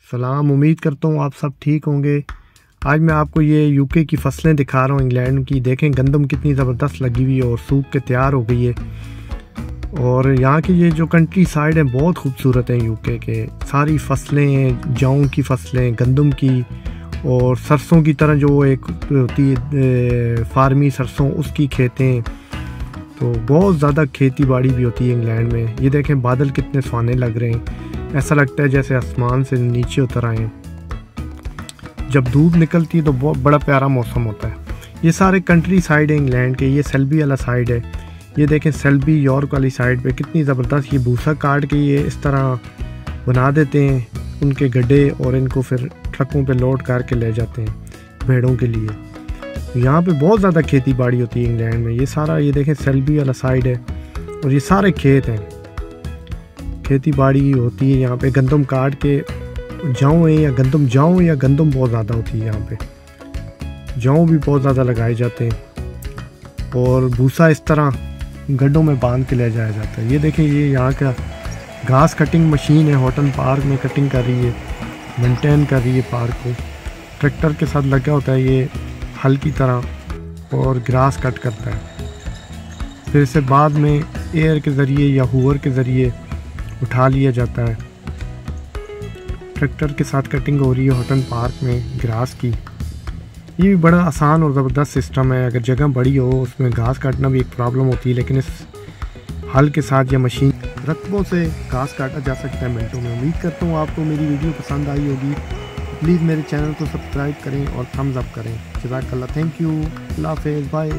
सलाम। उम्मीद करता हूँ आप सब ठीक होंगे। आज मैं आपको ये यूके की फसलें दिखा रहा हूँ, इंग्लैंड की। देखें गंदम कितनी ज़बरदस्त लगी हुई है और सूख के तैयार हो गई है। और यहाँ की ये जो कंट्री साइड है बहुत खूबसूरत है यूके के। सारी फसलें हैं, जौ की फसलें, गंदम की और सरसों की तरह जो एक होती है फार्मी सरसों, उसकी खेतें। तो बहुत ज़्यादा खेती बाड़ी भी होती है इंग्लैंड में। ये देखें बादल कितने सुहाने लग रहे हैं, ऐसा लगता है जैसे आसमान से नीचे उतर आए हैं। जब धूप निकलती है तो बहुत बड़ा प्यारा मौसम होता है। ये सारे कंट्री साइड है इंग्लैंड के। ये सेल्बी वाला साइड है। ये देखें सेल्बी यॉर्क वाली साइड पे कितनी ज़बरदस्त ये भूसा काट के ये इस तरह बना देते हैं उनके गड्ढे, और इनको फिर ट्रकों पे लोड करके ले जाते हैं भेड़ों के लिए। यहाँ पे बहुत ज़्यादा खेती बाड़ी होती है इंग्लैंड में। ये सारा ये देखें सेल्बी वाला साइड है और ये सारे खेत हैं, खेती बाड़ी होती है यहाँ पे। गंदम काट के जौ है या गंदम, जौ या गंदम बहुत ज़्यादा होती है यहाँ पे। जौ भी बहुत ज़्यादा लगाए जाते हैं और भूसा इस तरह गड्ढों में बांध के ले जाया जाता है। ये देखें ये यहाँ का घास कटिंग मशीन है, हॉटन पार्क में कटिंग कर रही है, मेंटेन कर रही है पार्क को। ट्रैक्टर के साथ लगा होता है ये हल की तरह और ग्रास कट करता है। फिर इसे बाद में एयर के ज़रिए या हूवर के ज़रिए उठा लिया जाता है। ट्रैक्टर के साथ कटिंग हो रही है हॉटन पार्क में ग्रास की। ये भी बड़ा आसान और ज़बरदस्त सिस्टम है। अगर जगह बड़ी हो उसमें घास काटना भी एक प्रॉब्लम होती है, लेकिन इस हल के साथ या मशीन रकबों से घास काटा जा सकता है मिनटों में। उम्मीद करता हूँ आपको मेरी वीडियो पसंद आई होगी। प्लीज़ मेरे चैनल को सब्सक्राइब करें और थम्स अप करें। जज़ाकल्लाह, थैंक यू, अल्लाह हाफ़िज़, बाय।